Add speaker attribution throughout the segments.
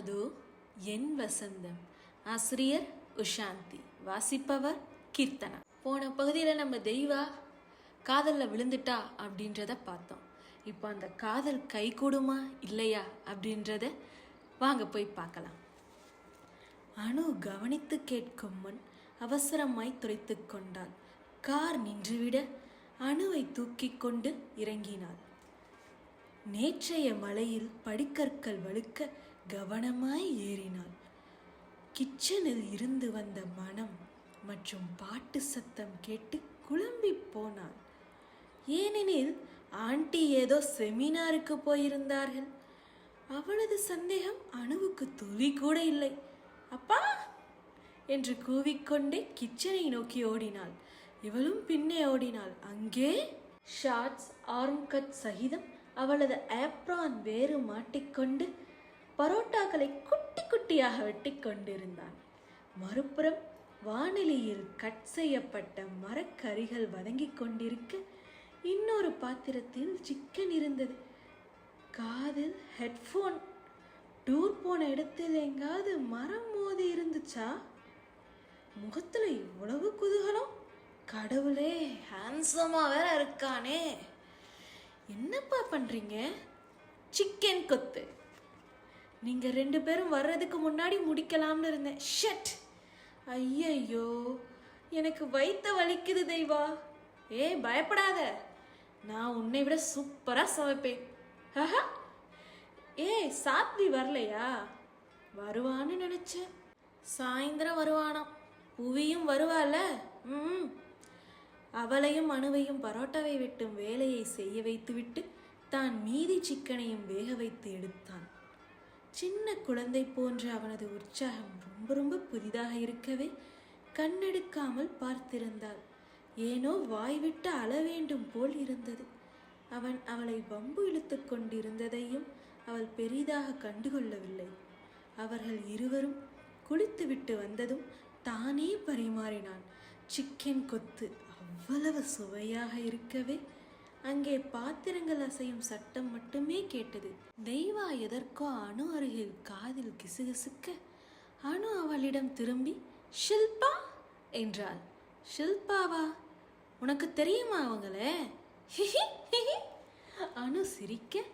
Speaker 1: அது என் வசந்தம். ஆசிரியர் உஷாந்தி. வாசிப்பவர் கீர்த்தனா. போன பகுதியில் நம்ம தெய்வா காதலில் விழுந்துட்டா அப்படின்றத பார்த்தோம். இப்போ அந்த காதல் கைகூடுமா இல்லையா அப்படின்றத வாங்க போய் பார்க்கலாம். அனு கவனித்து கேட்கும் முன் அவசரமாய் துரைத்து கொண்டாள். கார் நின்றுவிட அணுவை தூக்கி கொண்டு இறங்கினாள். நேற்றைய மழையில் படிக்கற்கள் வழுக்க கவனமாய் ஏறினாள். கிச்சனில் இருந்து வந்த மனம் மற்றும் பாட்டு சத்தம் கேட்டு குழம்பி போனாள். ஏனெனில் ஆண்டி ஏதோ செமினாருக்கு போயிருந்தார்கள். அவளது சந்தேகம் அணுவுக்கு துளி கூட இல்லை. அப்பா என்று கூவிக்கொண்டே கிச்சனை நோக்கி ஓடினாள். இவளும் பின்னே ஓடினாள். அங்கே ஷார்ட்ஸ் ஆர்ம் கட் சகிதம் அவளது ஆப்ரான் வேறு மாட்டிக்கொண்டு பரோட்டாக்களை குட்டி குட்டியாக வெட்டி கொண்டிருந்தான். மறுபுறம் வானிலையில் கட் செய்யப்பட்ட மரக்கறிகள் வதங்கி கொண்டிருக்க இன்னொரு பாத்திரத்தில் சிக்கன் இருந்தது. காதில் ஹெட்ஃபோன். டூர் போன இடத்தில் எங்காவது மரம் மோதி இருந்துச்சா? முகத்துல இவ்வளவு குதூகலம். கடவுளே, ஹேண்ட்ஸமா வேற இருக்கானே. என்னப்பா பண்றீங்க? சிக்கன் கொத்து. நீங்க 2 பேரும் வர்றதுக்கு முன்னாடி முடிக்கலாம்னு இருந்தேன். ஷட். ஐயையோ, எனக்கு வயித்த வலிக்குது தெய்வா. பயப்படாத, நான் உன்னை விட சூப்பரா சமைப்பேன். சாத்வி வரலையா? வருவான்னு நினைச்சேன். சாயந்தரம் வருவானாம். புவியும் வருவாள. அவளையும் அணுவையும் பரோட்டாவை வெட்டும் வேலையை செய்ய வைத்துவிட்டு தான் மீதி சிக்கனையும் வேக வைத்து எடுத்தான். சின்ன குழந்தை போன்ற அவனது உற்சாகம் ரொம்ப ரொம்ப புதிதாக இருக்கவே கண்ணெடுக்காமல் பார்த்திருந்தாள். ஏனோ வாய்விட்டு அழ வேண்டும் போல் இருந்தது. அவன் அவளை வம்பு இழுத்து கொண்டிருந்ததையும் அவள் பெரிதாக கண்டுகொள்ளவில்லை. அவர்கள் இருவரும் குளித்துவிட்டு வந்ததும் தானே பரிமாறினான். சிக்கன் கொத்து அவ்வளவு சுவையாக இருக்கவே அங்கே பாத்திரங்கள் அசையும் சட்டம் மட்டுமே கேட்டது. தெய்வா எதற்கோ அணு அருகில் காதில் கிசுகிசுக்க அணு அவளிடம் திரும்பி ஷில்பா என்றாள். ஷில்பாவா? உனக்கு தெரியுமா அவங்கள? அணு சிரிக்க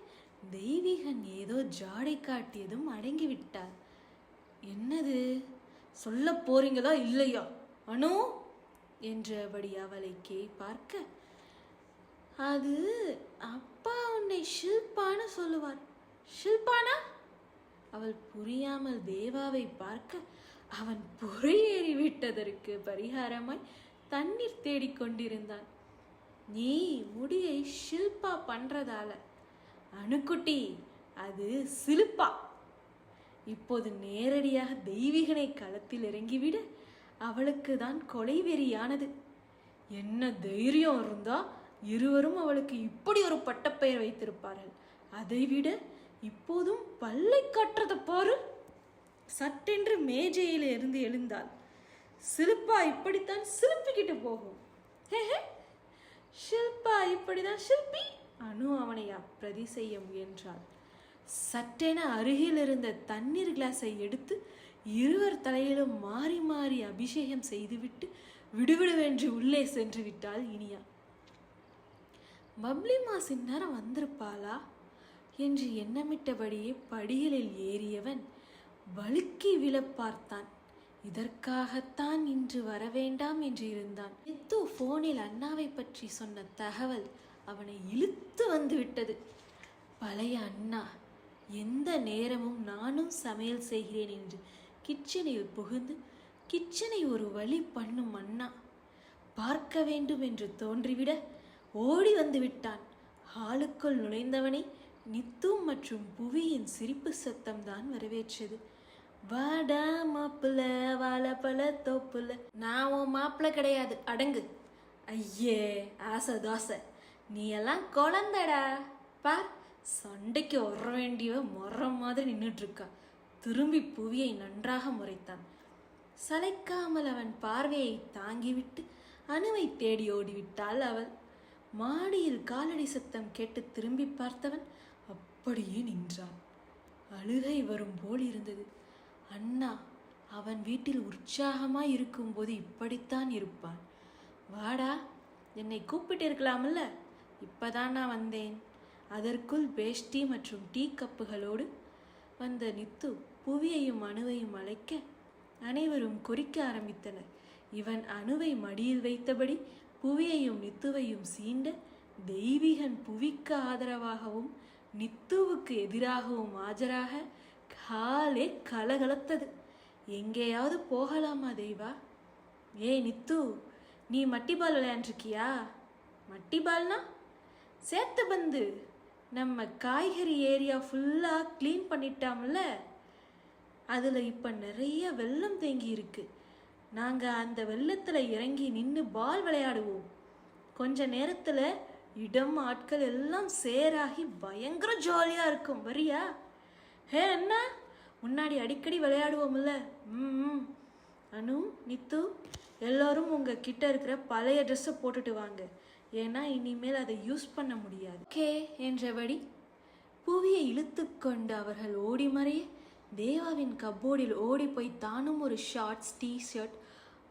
Speaker 1: தெய்வீகன் ஏதோ ஜாடை காட்டியதும் அடங்கி விட்டார். என்னது சொல்ல போறீங்களா இல்லையா அணு என்றபடி அவளை பார்க்க, அது அப்பா உன்னை ஷில்பான்னு சொல்லுவார். ஷில்பானா? அவள் புரியாமல் தேவாவை பார்க்க அவன் பொறியேறி விட்டதற்கு பரிகாரமாய் தண்ணீர் தேடிக்கொண்டிருந்தான். நீ முடியை ஷில்பா பண்றதால அணுக்குட்டி, அது சிலுப்பா. இப்போது நேரடியாக தெய்வீகனை களத்தில் இறங்கிவிட அவளுக்கு தான் கொலை வெறியானது. என்ன தைரியம் இருந்தா இருவரும் அவளுக்கு இப்படி ஒரு பட்டப்பெயர் வைத்திருப்பார்கள். அதைவிட இப்போதும் பல்லை காட்டுறத பாரு. சட்டென்று மேஜையில இருந்து எழுந்தாள். சிலுப்பா இப்படித்தான் சிலுப்பிக்கிட்டு போகும். ஷில்பா இப்படிதான் ஷில்பி. அணு அவனை அப்பிரதி செய்ய முயன்றாள். சட்டென அருகில் இருந்த தண்ணீர் கிளாஸை எடுத்து இருவர் தலையிலும் மாறி மாறி அபிஷேகம் செய்துவிட்டு விடுவிடுவென்று உள்ளே சென்று விட்டாள் இனியா. பப்ளிமா சின்னரம் வந்திருப்பாளா என்று எண்ணமிட்டபடியே படிகளில் ஏறியவன் வழுக்கி விழ பார்த்தான். இதற்காகத்தான் இன்று வரவேண்டாம் என்று இருந்தான். எத்தோ போனில் அண்ணாவை பற்றி சொன்ன தகவல் அவனை இழுத்து வந்து விட்டது. பழைய அண்ணா எந்த நேரமும் நானும் சமையல் செய்கிறேன் என்று கிச்சனில் புகுந்து கிச்சனை ஒரு வழி பண்ணும் அண்ணா பார்க்க வேண்டும் என்று தோன்றிவிட ஓடி வந்து விட்டான். ஹாலுக்குள் நுழைந்தவனை நித்து மற்றும் புவியின் சிரிப்பு சத்தம் தான் வரவேற்றது. வாடா மாப்பிள்ள, வாழப்பழ தோப்புல. நான் உன் மாப்பிள்ள கிடையாது, அடங்கு. ஐயே ஆசை தோசை, நீ எல்லாம் குழந்தடா. பார், சண்டைக்கு வர வேண்டியவ முறை மாதிரி நின்றுட்டு இருக்கா. திரும்பி புவியை நன்றாக முறைத்தான். சளைக்காமல் அவன் பார்வையை தாங்கிவிட்டு அணுவை தேடி ஓடிவிட்டாள் அவள். மாடியில் காலடி சத்தம் கேட்டு திரும்பி பார்த்தவன் அப்படியே நின்றான். அழுகை வரும் போல் இருந்தது. அண்ணா அவன் வீட்டில் உற்சாகமாய் இருக்கும்போது இப்படித்தான் இருப்பான். வாடா, என்னை கூப்பிட்டு இருக்கலாமல்ல, இப்பதான் நான் வந்தேன். அதற்குள் பேஷ்டி மற்றும் டீ கப்புகளோடு வந்த நித்து புவியையும் அணுவையும் அழைக்க அனைவரும் கொறிக்க ஆரம்பித்தனர். இவன் அணுவை மடியில் வைத்தபடி புவியையும் நித்துவையும் சீண்ட தெய்வீகன் புவிக்கு ஆதரவாகவும் நித்துவுக்கு எதிராகவும் ஆஜராக காலே கலகலத்தது. எங்கேயாவது போகலாமா தெய்வா? ஏய் நித்து, நீ மட்டிபால் விளையாண்டுருக்கியா? மட்டிபால்னா சேத்து பந்து. நம்ம காய்கறி ஏரியா ஃபுல்லாக க்ளீன் பண்ணிட்டாம்ல, அதில் இப்போ நிறைய வெள்ளம் தேங்கி இருக்கு. நாங்கள் அந்த வெள்ளத்தில் இறங்கி நின்று பால் விளையாடுவோம். கொஞ்ச நேரத்தில் இடம் ஆட்கள் எல்லாம் சேராகி பயங்கர ஜாலியாக இருக்கும். வரியா? ஹே அண்ணா, முன்னாடி அடிக்கடி விளையாடுவோம்ல. அனு, நித்து எல்லோரும் உங்கள் கிட்ட இருக்கிற பழைய ட்ரெஸ்ஸை போட்டுட்டு வாங்க. ஏன்னா இனிமேல் அதை யூஸ் பண்ண முடியாது. கே என்றபடி புவியை இழுத்து கொண்டு அவர்கள் ஓடி மறைய தேவாவின் கப்போர்டில் ஓடி போய் தானும் ஒரு ஷார்ட்ஸ் டிஷர்ட்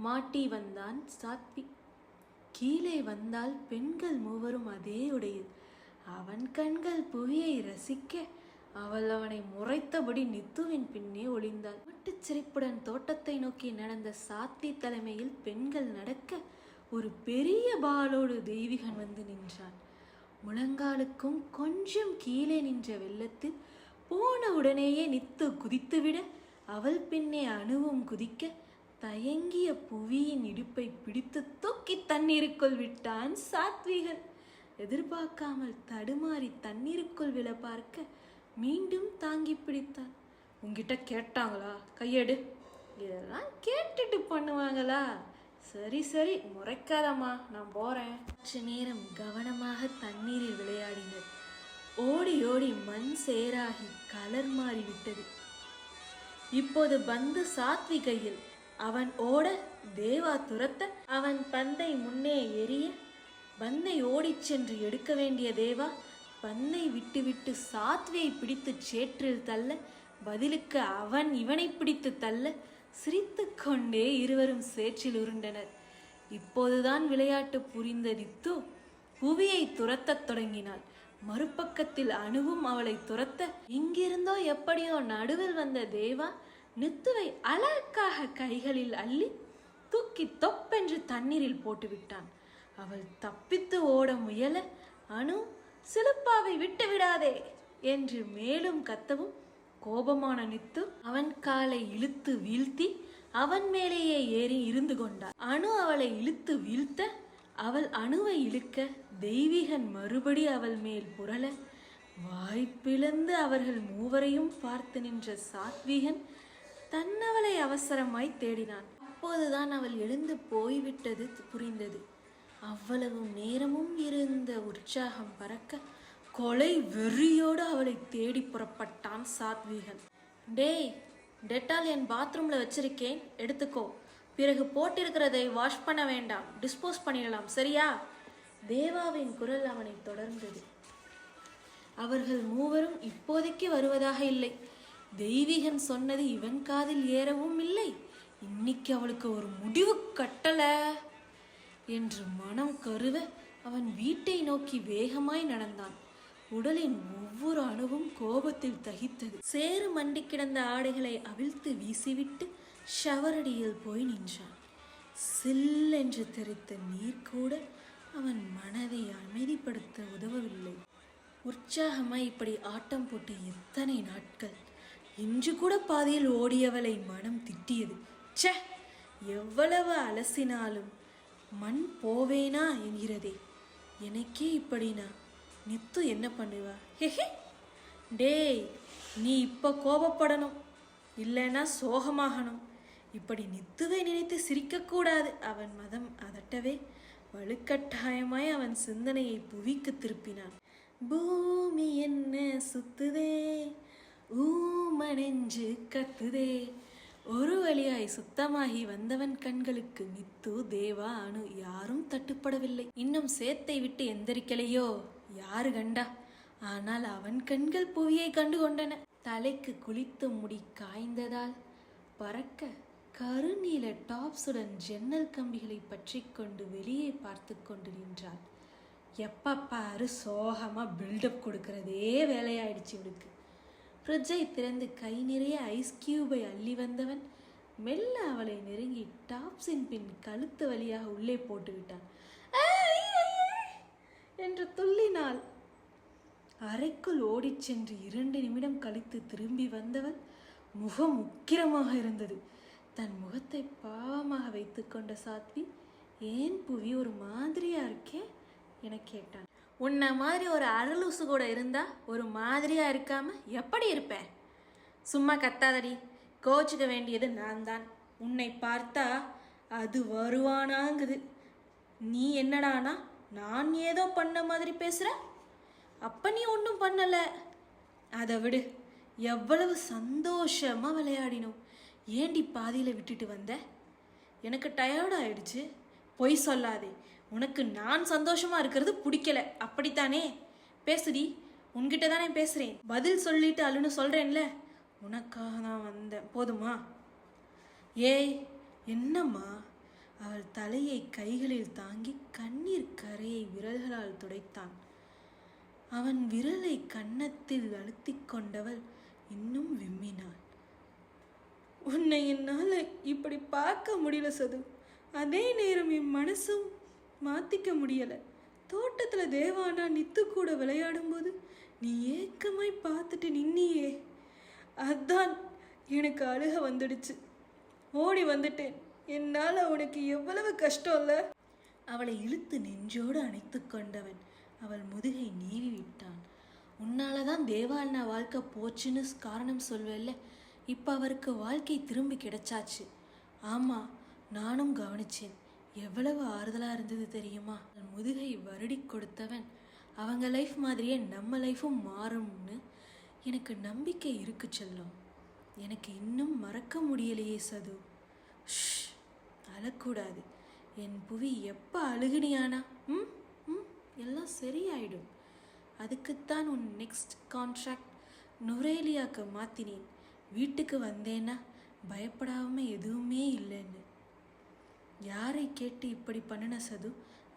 Speaker 1: மாட்டி வந்தான் சாத்விக். கீழே வந்தால் பெண்கள் மூவரும் அதே உடையில். அவன் கண்கள் புவியை ரசிக்க அவள் அவனை முறைத்தபடி நித்துவின் பின்னே ஒளிந்தாள். மட்டுச்சிரிப்புடன் தோட்டத்தை நோக்கி நடந்த சாத்வி தலைமையில் பெண்கள் நடக்க ஒரு பெரிய பாலோடு தெய்வீகன் வந்து நின்றான். முழங்காலுக்கும் கொஞ்சம் கீழே நின்ற வெள்ளத்தில் போன உடனேயே நித்து குதித்துவிட அவள் பின்னே அணுவும் குதிக்க தயங்கிய புவியின் இடுப்பை பிடித்து தூக்கி தண்ணீருக்குள் விட்டான் சாத்விகன். எதிர்பார்க்காமல் தடுமாறி தண்ணீருக்குள் விழ பார்க்க மீண்டும் தாங்கி பிடித்தான். உங்ககிட்ட கேட்டாங்களா? கையெடு. இதெல்லாம் கேட்டுட்டு பண்ணுவாங்களா? சரி சரி, முறைக்காதம்மா, நான் போறேன். சற்று நேரம் கவனமாக தண்ணீரில் விளையாடினர். ஓடி ஓடி மண் சேராகி கலர் மாறிவிட்டது. இப்போது பந்து சாத்வி கையில். அவன் ஓட தேவா துரத்த அவன் பந்தை முன்னே எரிய பந்தை ஓடிச் சென்று எடுக்க வேண்டிய தேவா பந்தை விட்டுவிட்டு சாத்வியை பிடித்து சேற்றில் தள்ள பதிலுக்கு அவன் இவனை பிடித்து தள்ள சிரித்து கொண்டே இருவரும் சேற்றில் உருண்டனர். இப்போதுதான் விளையாட்டு புரிந்த நித்து புவியை துரத்தத் தொடங்கினாள். மறுபக்கத்தில் அணுவும் அவளை துரத்த எங்கிருந்தோ எப்படியோ நடுவில் வந்த தேவா நித்துவை அழகாக கைகளில் அள்ளி தூக்கி தொப்பென்று தண்ணீரில் போட்டுவிட்டான். அவள் தப்பித்து ஓட முயல அணு சிலுப்பாவை விட்டு விடாதே என்று மேலும் கத்தவும் கோபமான நித்து அவன் காலை இழுத்து வீழ்த்தி அவன் மேலேயே ஏறி இருந்து கொண்டாள். அணு அவளை இழுத்து வீழ்த்த அவள் அணுவை இழுக்க தெய்வீகன் மறுபடி அவள் மேல் புரள வாய்ப்பிழந்து அவர்கள் மூவரையும் பார்த்து நின்ற சாத்விகன் தன்னவளை அவசரமாய் தேடினான். அப்போதுதான் அவள் எழுந்து போய்விட்டது புரிந்தது. அவ்வளவு நேரமும் இருந்த உற்சாகம் பறக்க கொலை வெறியோடு அவளை தேடி புறப்பட்டான் சாத்விகன். டேய், டெட்டால் என் பாத்ரூம்ல வச்சிருக்கேன், எடுத்துக்கோ. பிறகு போட்டிருக்கிறதை வாஷ் பண்ண வேண்டாம், டிஸ்போஸ் பண்ணிடலாம், சரியா? தேவாவின் குரல் அவனை தொடர்ந்தது. அவர்கள் மூவரும் இப்போதைக்கு வருவதாக இல்லை. தெய்வீகன் சொன்னது இவன் காதில் ஏறவும் இல்லை. இன்னைக்கு அவளுக்கு ஒரு முடிவு கட்டல என்று மனம் கருவ அவன் வீட்டை நோக்கி வேகமாய் நடந்தான். உடலின் ஒவ்வொரு அணுவும் கோபத்தில் தகித்தது. சேறு மண்டி கிடந்த ஆடைகளை அவிழ்த்து வீசிவிட்டு ஷவரடியில் போய் நின்றான். சில்லென்று தெரித்த நீர் கூட அவன் மனதை அமைதிப்படுத்த உதவவில்லை. உற்சாகமாய் இப்படி ஆட்டம் போட்டு எத்தனை நாட்கள்! இன்று கூட பாதியில் ஓடியவளை மனம் திட்டியது. ச்சே, எவ்வளவு அலசினாலும் மண் போவேனா என்கிறதே. எனக்கே இப்படினா நித்து என்ன பண்ணுவா? ஹெஹே. டேய், நீ இப்போ கோபப்படணும், இல்லைன்னா சோகமாகணும். இப்படி நித்துவை நினைத்து சிரிக்கக்கூடாது. அவன் மதம் அதட்டவே வலுக்கட்டாயமாய் அவன் சிந்தனையை புவிக்கு திருப்பினான். பூமி என்ன சுத்துதே, ஊமனெஞ்சு கத்துதே. ஒரு வழியாய் சுத்தமாகி வந்தவன் கண்களுக்கு நித்து, தேவா, அணு யாரும் தட்டுப்படவில்லை. இன்னும் சேத்தை விட்டு எந்திரிக்கலையோ யாரு கண்டா? ஆனால் அவன் கண்கள் புவியை கண்டு கொண்டன. தலைக்கு குளித்து முடி காய்ந்ததால் பறக்க கருநீல டாப்ஸுடன் ஜன்னல் கம்பிகளை பற்றி கொண்டு வெளியே பார்த்து கொண்டு நின்றாள். எப்ப பாரு சோகமா பில்டப் கொடுக்கறதே வேலையாயிடுச்சு இவளுக்கு. ஃப்ரிட்ஜை திறந்து கை நிறைய ஐஸ் கியூபை அள்ளி வந்தவன் மெல்ல அவளை நெருங்கி டாப்ஸின் பின் கழுத்து வழியாக உள்ளே போட்டு விட்டான். என்று துள்ளினாள். அறைக்குள் ஓடிச் சென்று 2 நிமிடம் கழித்து திரும்பி வந்தவள் முகம் உக்கிரமாக இருந்தது. தன் முகத்தை பாவமாக வைத்து கொண்ட சாத்வி, ஏன் புவி ஒரு மாதிரியா இருக்கே என கேட்டான். உன்னை மாதிரி ஒரு அரலூசு கூட இருந்தா ஒரு மாதிரியா இருக்காம எப்படி இருப்பேன்? சும்மா கத்தாதடி, கோச்சுக்க வேண்டியது நான் தான். உன்னை பார்த்தா அது வருவானாங்குது. நீ என்னடானா நான் ஏதோ பண்ண மாதிரி பேசுற? அப்ப நீ ஒன்றும் பண்ணல. அதை விடு, எவ்வளவு சந்தோஷமா விளையாடினோம். ஏண்டி பாதியில விட்டுட்டு வந்த? எனக்கு டயர்ட் ஆயிடுச்சு. பொய் சொல்லாதே. உனக்கு நான் சந்தோஷமா இருக்கிறது பிடிக்கல, அப்படித்தானே? பேசுடி, உன்கிட்ட தானே பேசுறேன். பதில் சொல்லிட்டு அழுன்னு சொல்றேன்ல, உனக்காக தான் வந்தேன், போதுமா? ஏய் என்னம்மா? அவள் தலையை கைகளில் தாங்கி கண்ணீர் கரையை விரல்களால் துடைத்தான். அவன் விரலை கன்னத்தில் அழுத்தி கொண்டவள் இன்னும் விம்மினாள். உன்னை என்னால் இப்படி பார்க்க முடியல சது. அதே நேரம் என் மனசும் மாற்றிக்க முடியலை. தோட்டத்தில் தேவானா நித்து கூட விளையாடும்போது நீ ஏக்கமாய் பார்த்துட்டு நின்னியே, அதான் எனக்கு அழுக வந்துடுச்சு. ஓடி வந்துட்டேன். என்னால் உனக்கு எவ்வளவு கஷ்டம் இல்லை? அவளை இழுத்து நெஞ்சோடு அணைத்து கொண்டவன் அவள் முதுகை நீவி விட்டான். உன்னால தான் தேவானா வாழ்க்கை போச்சுன்னு காரணம் சொல்வேல்ல. இப்போ அவருக்கு வாழ்க்கை திரும்பி கிடைச்சாச்சு. ஆமாம், நானும் கவனிச்சேன். எவ்வளவு ஆறுதலாக இருந்தது தெரியுமா? முதுகை வருடி கொடுத்தவன், அவங்க லைஃப் மாதிரியே நம்ம லைஃப்பும் மாறும்னு எனக்கு நம்பிக்கை இருக்கு செல்லம். எனக்கு இன்னும் மறக்க முடியலையே சது. அழக்கூடாது. என் புவி எப்போ அழுகுனியானா எல்லாம் சரியாயிடும். அதுக்குத்தான் உன் நெக்ஸ்ட் கான்ட்ராக்ட் நுரேலியாவுக்கு மாற்றினேன். வீட்டுக்கு வந்தேன்னா பயப்படாமல் எதுவுமே இல்லைன்னு. யாரை கேட்டு இப்படி பண்ணின சது?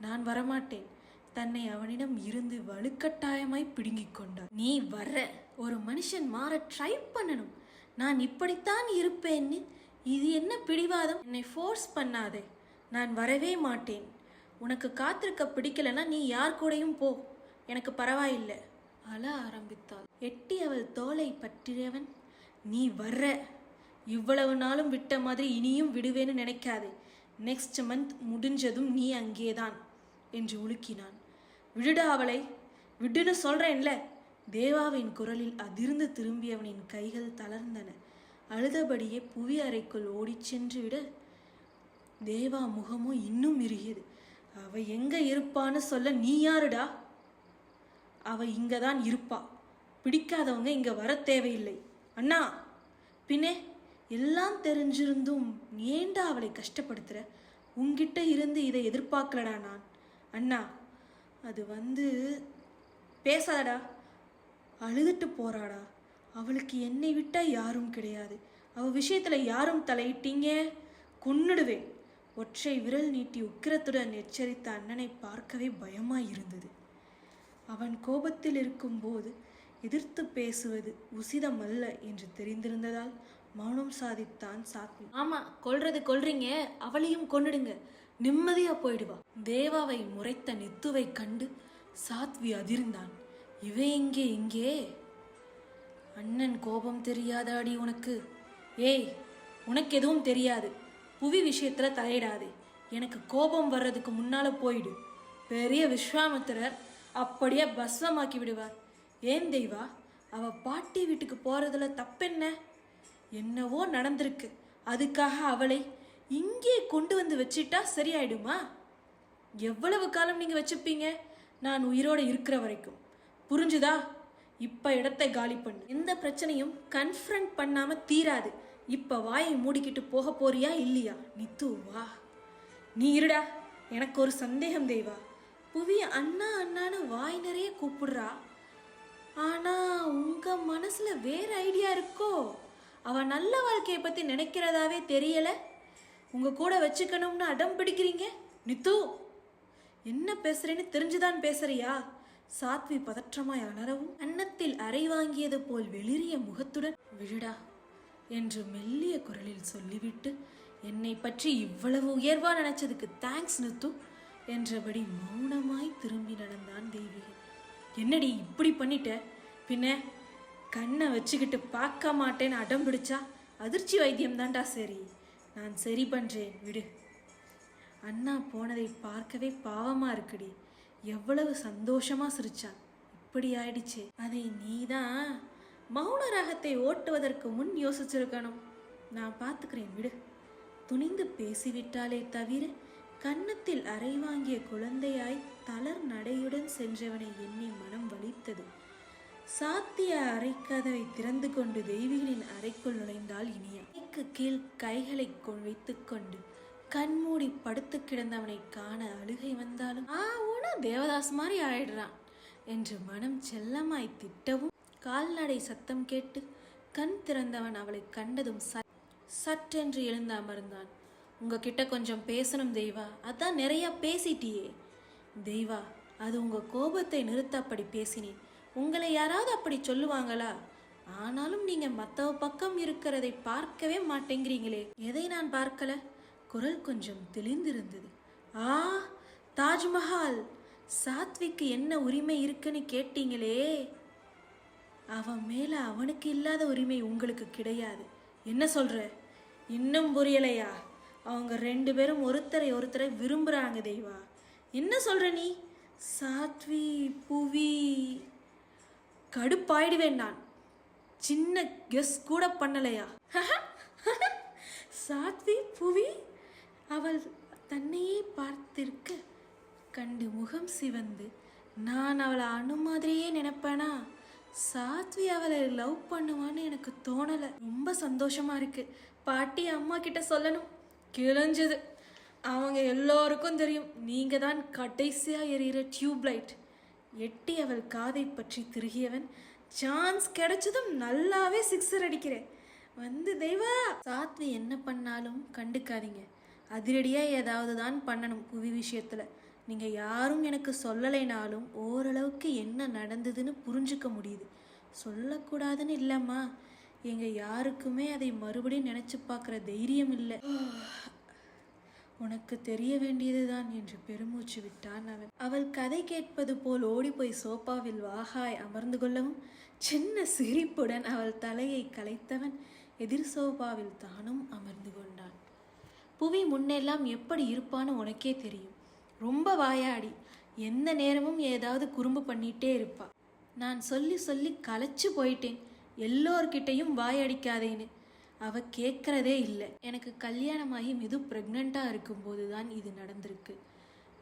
Speaker 1: நான் வரமாட்டேன். தன்னை அவனிடம் இருந்து வலுக்கட்டாயமாய் பிடுங்கிக் கொண்டார். நீ வர்ற, ஒரு மனுஷன் மாற ட்ரை பண்ணணும். நான் இப்படித்தான் இருப்பேன்னு இது என்ன பிடிவாதம்? என்னை ஃபோர்ஸ் பண்ணாதே. நான் வரவே மாட்டேன். உனக்கு காத்திருக்க பிடிக்கலன்னா நீ யார் கூடயும் போ, எனக்கு பரவாயில்லை. அழ ஆரம்பித்தாள். எட்டி அவள் தோலை பற்றியவன், நீ வர்ற, இவ்வளவு நாளும் விட்ட மாதிரி இனியும் விடுவேன்னு நினைக்காதே. நெக்ஸ்ட் மந்த் முடிஞ்சதும் நீ அங்கேதான் என்று உலுக்கினான். விடுடா அவளை, விடுன்னு சொல்றேன்ல. தேவாவின் குரலில் அதிர்ந்து திரும்பியவனின் கைகள் தளர்ந்தன. அழுதபடியே புவி அறைக்குள் ஓடிச் சென்று விட தேவா முகமும் இன்னும் இறுகியது. அவ எங்க இருப்பான்னு சொல்ல நீ யாருடா? அவ இங்கதான் இருப்பா. பிடிக்காதவங்க இங்க வர தேவையில்லை. அண்ணா, பின்னே எல்லாம் தெரிஞ்சிருந்தும் ஏண்டா அவளை கஷ்டப்படுத்துற? உன்கிட்ட இருந்து இதை எதிர்பார்க்கலடா நான். அண்ணா, அது பேசாதடா. அழுதுட்டு போறாடா. அவளுக்கு என்னை விட்டா யாரும் கிடையாது. அவ விஷயத்துல யாரும் தலையிட்டீங்க கொன்னுடுவேன். ஒற்றை விரல் நீட்டி உக்கிரத்துடன் எச்சரித்த அண்ணனை பார்க்கவே பயமாயிருந்தது. அவன் கோபத்தில் இருக்கும்போது எதிர்த்து பேசுவது உசிதம் அல்ல என்று தெரிந்திருந்ததால் மௌனம் சாதித்தான் சாத்வி. ஆமா, கொல்றீங்க, அவளையும் கொன்னுடுங்க, நிம்மதியா போயிடுவா. தேவாவை முறைத்த நித்துவை கண்டு சாத்வி அதிர்ந்தான். இவே இங்கே அண்ணன் கோபம் தெரியாதாடி உனக்கு? ஏய், உனக்கு எதுவும் தெரியாது. புவி விஷயத்துல தலையிடாதே. எனக்கு கோபம் வர்றதுக்கு முன்னால போயிடு. பெரிய விஸ்வாமித்திரர் அப்படியே பஸ்வமாக்கி விடுவார். ஏன் தெய்வா, அவ பாட்டி வீட்டுக்கு போறதுல தப்பென்ன? என்னவோ நடந்திருக்கு. அதுக்காக அவளை இங்கே கொண்டு வந்து வச்சிட்டா சரியாயிடுமா? எவ்வளவு காலம் நீங்க வச்சுப்பீங்க? நான் உயிரோட இருக்கிற வரைக்கும். புரிஞ்சுதா? இப்ப இடத்தை காலி பண்ணு. எந்த பிரச்சனையும் கன்ஃபரண்ட் பண்ணாம தீராது. இப்ப வாயை மூடிக்கிட்டு போக போறியா இல்லையா? நித்து வா. நீ இருடா, எனக்கு ஒரு சந்தேகம் தேவா. புவி அண்ணா அண்ணான்னு வாய் நிறைய கூப்பிடுறா. ஆனா உங்க மனசுல வேற ஐடியா இருக்கோ? அவ நல்ல வாழ்க்கையை பத்தி நினைக்கிறதாவே தெரியல. உங்க கூட வச்சுக்கணும்னு அடம் பிடிக்கிறீங்க. நித்து, என்ன பேசுறேன்னு தெரிஞ்சுதான் பேசுறியா? சாத்வி பதற்றமாய் அலறவும் அன்னத்தில் அறை வாங்கியது போல் வெளிரிய முகத்துடன் விழுடா என்று மெல்லிய குரலில் சொல்லிவிட்டு, என்னை பற்றி இவ்வளவு உயர்வா நினைச்சதுக்கு தேங்க்ஸ் நித்து என்றபடி மௌனமாய் திரும்பி நடந்தான் தெய்வீகன். என்னடி இப்படி பண்ணிட்ட? பின்ன கண்ணை வச்சுக்கிட்டு பார்க்க மாட்டேன்னு அடம் பிடிச்சா அதிர்ச்சி வைத்தியம் தான்டா. சரி, நான் சரி பண்றேன், விடு. அண்ணா போனதை பார்க்கவே பாவமா இருக்குடி. எவ்வளவு சந்தோஷமா சிரிச்சான். இப்படி ஆயிடுச்சு. அதை நீதான் மௌன ராகத்தை ஓட்டுவதற்கு முன் யோசிச்சிருக்கணும். நான் பார்த்துக்கிறேன், விடு. துணிந்து பேசிவிட்டாலே தவிர கன்னத்தில் அறை வாங்கிய குழந்தையாய் தளர் நடையுடன் சென்றவனை எண்ணி மனம் வலித்தது. சாத்திய அறைக்கதவை திறந்து கொண்டு தெய்வீகனின் அறைக்குள் நுழைந்தாள் இனியா. அறைக்கு கீழ் கைகளை வைத்துக் கொண்டு கண்மூடி படுத்து கிடந்தவனை காண அழுகை வந்தாலும் ஊனா தேவதாஸ் மாதிரி ஆயிடுறான் என்று மனம் செல்லமாய் திட்டவும், கால்நடை சத்தம் கேட்டு கண் திறந்தவன் அவளை கண்டதும் சட்டென்று எழுந்து அமர்ந்தான். உங்ககிட்ட கொஞ்சம் பேசணும் தெய்வா. அதான் நிறைய பேசிட்டியே. தெய்வா, அது உங்க கோபத்தை நிறுத்த அப்படி பேசினேன். உங்களை யாராவது அப்படி சொல்லுவாங்களா? ஆனாலும் நீங்க மத்தவ பக்கம் இருக்கிறதை பார்க்கவே மாட்டேங்கிறீங்களே. எதை நான் பார்க்கல? குரல் கொஞ்சம் தெளிந்திருந்தது. தாஜ்மஹால். சாத்விக்கு என்ன உரிமை இருக்குன்னு கேட்டீங்களே, அவன் மேல அவனுக்கு இல்லாத உரிமை உங்களுக்கு கிடையாது. என்ன சொல்ற? இன்னும் புரியலையா? அவங்க 2 பேரும் ஒருத்தரை விரும்புறாங்க தெய்வா. என்ன சொல்ற நீ? சாத்வி புவி. கடுப்பாயிடுவேன் நான். சின்ன கெஸ் கூட பண்ணலையா? சாத்வி புவி. அவள் தன்னையே பார்த்திருக்க கண்டு முகம் சிவந்து, நான் அவளை அணு மாதிரியே நினைப்பேனா? சாத்வி அவளை லவ் பண்ணுவான்னு எனக்கு தோணலை. ரொம்ப சந்தோஷமா இருக்கு. பாட்டி அம்மா கிட்ட சொல்லணும். கிழிஞ்சது. அவங்க எல்லோருக்கும் தெரியும் நீங்க தான் கடைசியா எறிகிற டியூப்லைட். எட்டி அவள் காதை பற்றி திருகியவன், சான்ஸ் கிடைச்சதும் நல்லாவே 6 அடிக்கிறேன். வந்து தெய்வா. சாத்வி என்ன பண்ணாலும் கண்டுக்காதீங்க. அதிரடியா ஏதாவது தான் பண்ணணும். புவி விஷயத்துல நீங்க யாரும் எனக்கு சொல்லலைனாலும் ஓரளவுக்கு என்ன நடந்ததுன்னு புரிஞ்சுக்க முடியுது. சொல்லக்கூடாதுன்னு இல்லம்மா, எங்க யாருக்குமே அதை மறுபடியும் நினைச்சு பார்க்குற தைரியம் இல்லை. உனக்கு தெரிய வேண்டியதுதான் என்று பெருமூச்சு விட்டான் அவன். அவள் கதை கேட்பது போல் ஓடிப்போய் சோபாவில் வாகாய் அமர்ந்து கொள்ளவும் சின்ன சிரிப்புடன் அவள் தலையை கலைத்தவன் எதிர் சோபாவில் தானும் அமர்ந்து கொண்டான். புவி முன்னெல்லாம் எப்படி இருப்பான்னு உனக்கே தெரியும். ரொம்ப வாயாடி, எந்த நேரமும் ஏதாவது குறும்பு பண்ணிட்டே இருப்பா. நான் சொல்லி சொல்லி களைச்சு போயிட்டேன், எல்லோர்கிட்டையும் வாயடிக்காதேன்னு. அவ கேட்கறதே இல்லை. எனக்கு கல்யாணமாகி மிது ப்ரெக்னெண்ட்டாக இருக்கும்போது தான் இது நடந்திருக்கு.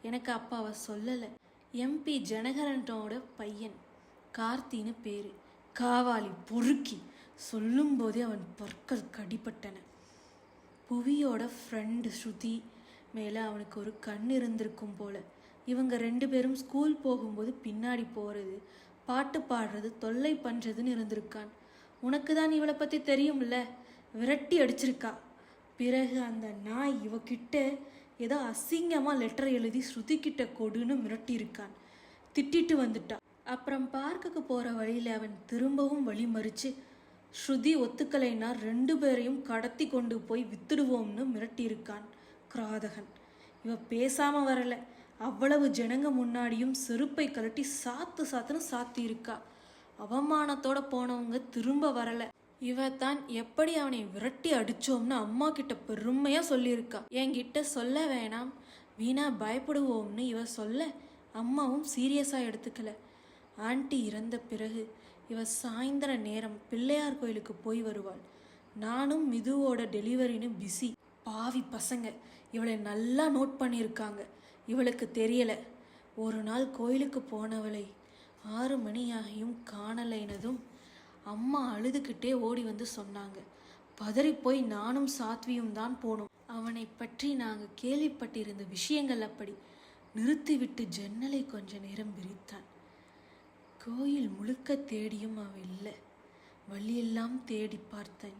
Speaker 1: எனக்கு அப்போ அவ சொல்லலை. MP ஜனகரனோட பையன், கார்த்தின்னு பேரு. காவாலி பொறுக்கி. சொல்லும் போதே அவன் பற்கள் கடிப்பட்டன. புவியோட ஃப்ரெண்டு ஸ்ருதி மேலே அவனுக்கு ஒரு கண் இருந்திருக்கும் போல. இவங்க 2 பேரும் ஸ்கூல் போகும்போது பின்னாடி போகிறது, பாட்டு பாடுறது, தொல்லை பண்ணுறதுன்னு இருந்திருக்கான். உனக்கு தான் இவளை பற்றி தெரியும்ல. விரட்டி அடிச்சிருக்கா. பிறகு அந்த நாய் இவகிட்ட ஏதோ அசிங்கமாக லெட்டர் எழுதி ஸ்ருதி கிட்ட கொடுன்னு மிரட்டியிருக்கான். திட்டிட்டு வந்துட்டான். அப்புறம் பார்க்குக்கு போகிற வழியில் அவன் திரும்பவும் வழி மறித்து ஸ்ருதி ஒத்துக்கலைன்னா 2 பேரையும் கடத்தி கொண்டு போய் வித்துடுவோம்னு மிரட்டியிருக்கான் கிராதகன். இவ பேசாமல் வரலை. அவ்வளவு ஜனங்க முன்னாடியும் செருப்பை கழட்டி சாத்துன்னு சாத்தியிருக்கா. அவமானத்தோட போனவங்க திரும்ப வரலை. இவ தான் எப்படி அவனை விரட்டி அடிச்சோம்னு அம்மா கிட்ட பெருமையா சொல்லியிருக்கா. என்கிட்ட சொல்ல வேணாம், வீணா பயப்படுவோம்னு இவ சொல்ல அம்மாவும் சீரியஸா எடுத்துக்கல. ஆண்டி இறந்த பிறகு இவ சாயந்தர நேரம் பிள்ளையார் கோயிலுக்கு போய் வருவாள். நானும் மிதுவோட டெலிவரின்னு பிஸி. பாவி பசங்க இவளை நல்லா நோட் பண்ணியிருக்காங்க. இவளுக்கு தெரியலை. ஒரு நாள் கோயிலுக்கு போனவளை 6 மணி ஆகியும் காணலைனதும் அம்மா அழுதுகிட்டே ஓடி வந்து சொன்னாங்க. பதறி போய் நானும் சாத்வியும் தான் போனோம். அவனை பற்றி நாங்கள் கேள்விப்பட்டிருந்த விஷயங்கள் அப்படி. நிறுத்திவிட்டு ஜன்னலை கொஞ்ச நேரம் விரித்தான். கோயில் முழுக்க தேடியும் அவ இல்லை. வழியெல்லாம் தேடி பார்த்தேன்.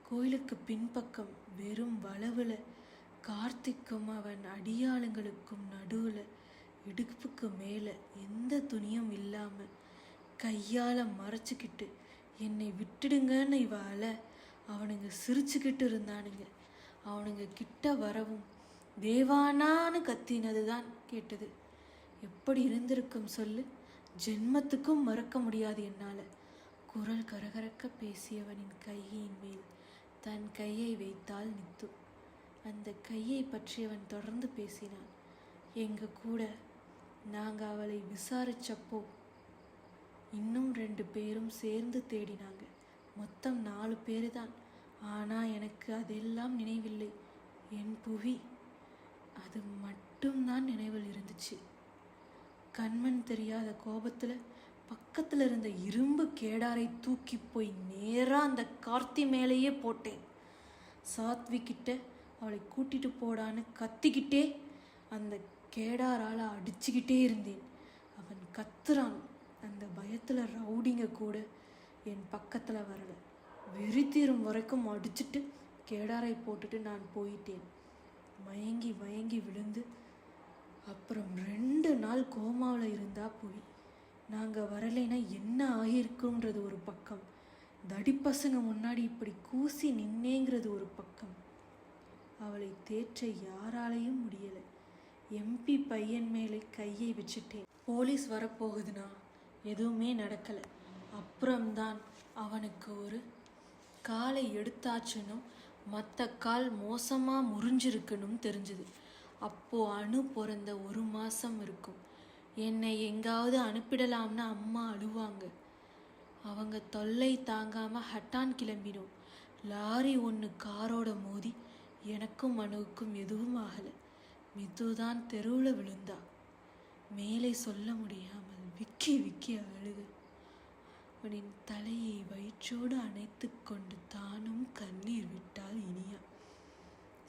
Speaker 1: கோயிலுக்கு பின்பக்கம் வெறும் வளவுல கார்த்திக்கும் அவன் அடியாளுங்களுக்கும் நடுவில் இடுப்புக்கு மேலே எந்த துணியும் இல்லாமல் கையால் மறைச்சிக்கிட்டு என்னை விட்டுடுங்கன்னு இவால அவனுங்க சிரிச்சுக்கிட்டு இருந்தானுங்க. அவனுங்க கிட்ட வரவும் தேவானான்னு கத்தினது தான் கேட்டது. எப்படி இருந்திருக்கும் சொல்லு? ஜென்மத்துக்கும் மறக்க முடியாது என்னால். குரல் கரகரக்க பேசியவனின் கையின் மேல் தன் கையை வைத்தாள் நித்து. அந்த கையை பற்றியவன் தொடர்ந்து பேசினான். எங்க கூட நாங்கள் அவளை விசாரிச்சப்போ இன்னும் 2 பேரும் சேர்ந்து தேடினாங்க. மொத்தம் 4 பேர் தான். ஆனால் எனக்கு அதெல்லாம் நினைவில்லை. என் புவி அது மட்டும்தான் நினைவில் இருந்துச்சு. கண்மண் தெரியாத கோபத்தில் பக்கத்தில் இருந்த இரும்பு கேடாரை தூக்கி போய் நேராக அந்த கார்த்தி மேலேயே போட்டேன். சாத்வி கிட்ட அவளை கூட்டிட்டு போடான்னு கத்திக்கிட்டே அந்த கேடாரால் அடிச்சுக்கிட்டே இருந்தேன். அவன் கத்துறான். அந்த பயத்தில் ரவுடிங்க கூட என் பக்கத்தில் வரலை. வெறித்தீரும் வரைக்கும் அடிச்சுட்டு கேடாரை போட்டுட்டு நான் போயிட்டேன். மயங்கி மயங்கி விழுந்து அப்புறம் 2 நாள் கோமாவில் இருந்தா புவி. நாங்கள் வரலைன்னா என்ன ஆகியிருக்குன்றது ஒரு பக்கம், தடிப்பசங்க முன்னாடி இப்படி கூசி நின்னேங்கிறது ஒரு பக்கம். அவளை தேற்ற யாராலையும் முடியலை. MP பையன் மேலே கையை வச்சுட்டேன். போலீஸ் வரப்போகுதுன்னா எதுவுமே நடக்கலை. அப்புறம்தான் அவனுக்கு ஒரு காலை எடுத்தாச்சுன்னும் மற்ற கால் மோசமாக முறிஞ்சிருக்குன்னு தெரிஞ்சுது. அப்போது அணு பிறந்த 1 மாதம் இருக்கும். என்னை எங்காவது அனுப்பிடலாம்னு அம்மா அழுவாங்க. அவங்க தொல்லை தாங்காமல் ஹட்டான் கிளம்பினோம். லாரி ஒன்று காரோட மோதி எனக்கும் அணுவுக்கும் எதுவும் ஆகலை. மிதுதான் தெருவில் விழுந்தா. மேலே சொல்ல முடியாமல் விக்கி விக்கி அழுக. அவனின் தலையை வயிற்றோடு அணைத்து கொண்டு தானும் கண்ணீர் விட்டாள் இனியா.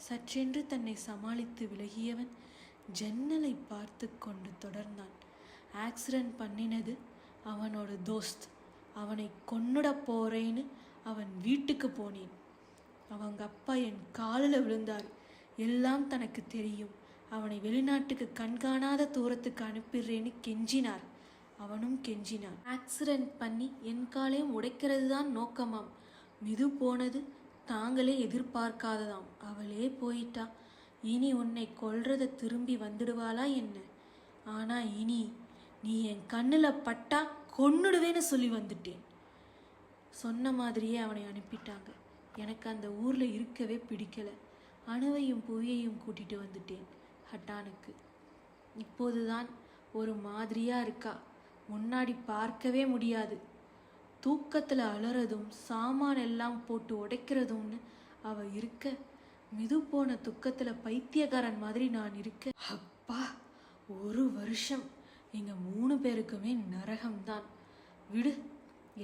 Speaker 1: சற்றென்று தன்னை சமாளித்து விலகியவன் ஜன்னலை பார்த்து கொண்டு தொடர்ந்தான். ஆக்சிடென்ட் பண்ணினது அவனோட தோஸ்த். அவனை கொன்னுட போறேன்னு அவன் வீட்டுக்கு போனேன். அவங்க அப்பா என் காலில் விழுந்தார். எல்லாம் தனக்கு தெரியும். அவனை வெளிநாட்டுக்கு கண்காணாத தூரத்துக்கு அனுப்பிடுறேன்னு கெஞ்சினார். அவனும் கெஞ்சினான். ஆக்சிடென்ட் பண்ணி என் காலையும் உடைக்கிறது தான் நோக்கமாம். மிது போனது தாங்களே எதிர்பார்க்காததாம். அவளே போயிட்டா. இனி உன்னை கொல்றத திரும்பி வந்துடுவாளா என்ன? ஆனா இனி நீ என் கண்ணில் பட்டா கொன்னுடுவேன்னு சொல்லி வந்துட்டேன். சொன்ன மாதிரியே அவனை அனுப்பிட்டாங்க. எனக்கு அந்த ஊரில் இருக்கவே பிடிக்கலை. அணுவையும் புவியையும் கூட்டிட்டு வந்துட்டேன் ஹட்டானுக்கு. இப்போதுதான் ஒரு மாதிரியாக இருக்கா. முன்னாடி பார்க்கவே முடியாது. தூக்கத்தில் அலறதும் சாமான் எல்லாம் போட்டு உடைக்கிறதும்னு அவள் இருக்க, மிது போன துக்கத்தில் பைத்தியக்காரன் மாதிரி நான் இருக்க. அப்பா, 1 வருஷம் எங்கள் 3 பேருக்குமே நரகம்தான். விடு,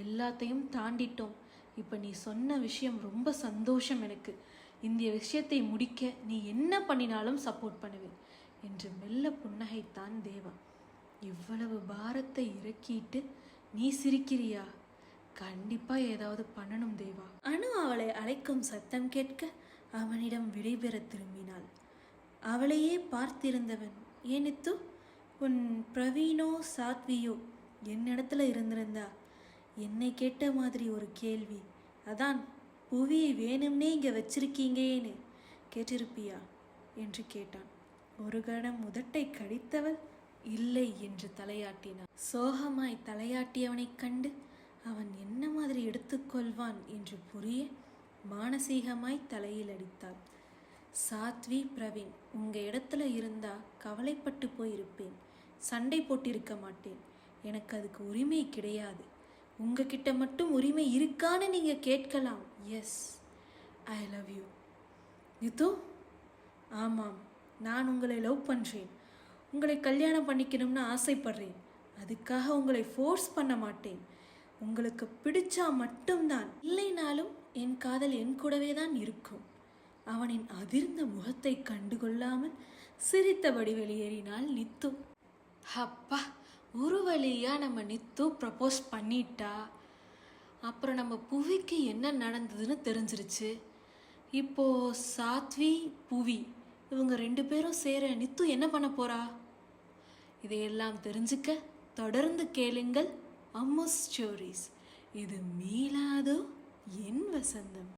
Speaker 1: எல்லாத்தையும் தாண்டிட்டோம். இப்போ நீ சொன்ன விஷயம் ரொம்ப சந்தோஷம் எனக்கு. இந்த விஷயத்தை முடிக்க நீ என்ன பண்ணினாலும் சப்போர்ட் பண்ணுவேன் என்று மெல்ல புன்னகைத்தான் தேவா. இவ்வளவு பாரத்தை இறக்கிட்டு நீ சிரிக்கிறியா? கண்டிப்பா ஏதாவது பண்ணணும் தேவா. அணு அவளை அழைக்கும் சத்தம் கேட்க அவனிடம் விடைபெற திரும்பினாள். அவளையே பார்த்திருந்தவன், ஏனித்து உன் பிரவீனோ சாத்வியோ என்னிடத்துல இருந்திருந்தா என்னை கேட்ட மாதிரி ஒரு கேள்வி, அதான் புவியை வேணும்னே இங்கே வச்சிருக்கீங்கன்னு கேட்டிருப்பியா என்று கேட்டான். ஒரு கணம் உதட்டை கடித்தவள் இல்லை என்று தலையாட்டினான். சோகமாய் தலையாட்டியவனைக் கண்டு அவன் என்ன மாதிரி எடுத்துக்கொள்வான் என்று புரிய மானசீகமாய் தலையில் அடித்தாள். சாத்வி, பிரவீன் உங்க இடத்துல இருந்தா கவலைப்பட்டு போயிருப்பேன். சண்டை போட்டிருக்க மாட்டேன். எனக்கு அதுக்கு உரிமை கிடையாது. உங்ககிட்ட மட்டும் உரிமை இருக்கான்னு நீங்க கேட்கலாம். Yes, I love you. Nithu, ஆமாம், நான் உங்களை லவ் பண்ணுறேன். உங்களை கல்யாணம் பண்ணிக்கணும்னு ஆசைப்படுறேன். அதுக்காக உங்களை ஃபோர்ஸ் பண்ண மாட்டேன். உங்களுக்கு பிடிச்சா மட்டும்தான். இல்லைனாலும் என் காதல் என் கூடவே தான் இருக்கும். அவனின் அதிர்ந்த முகத்தை கண்டுகொள்ளாமல் சிரித்தபடி வெளியேறினாள் நித்து. அப்பா, ஒரு வழியா நம்ம நித்து ப்ரப்போஸ் பண்ணிட்டா. அப்புறம் நம்ம புவிக்கு என்ன நடந்ததுன்னு தெரிஞ்சிருச்சு. இப்போ சாத்வி, புவி இவங்க 2 பேரும் சேர நித்து என்ன பண்ண போறா? இதையெல்லாம் தெரிஞ்சுக்க தொடர்ந்து கேளுங்கள் அம்மு ஸ்டோரீஸ். இது மீளாதோ என் வசந்தம்.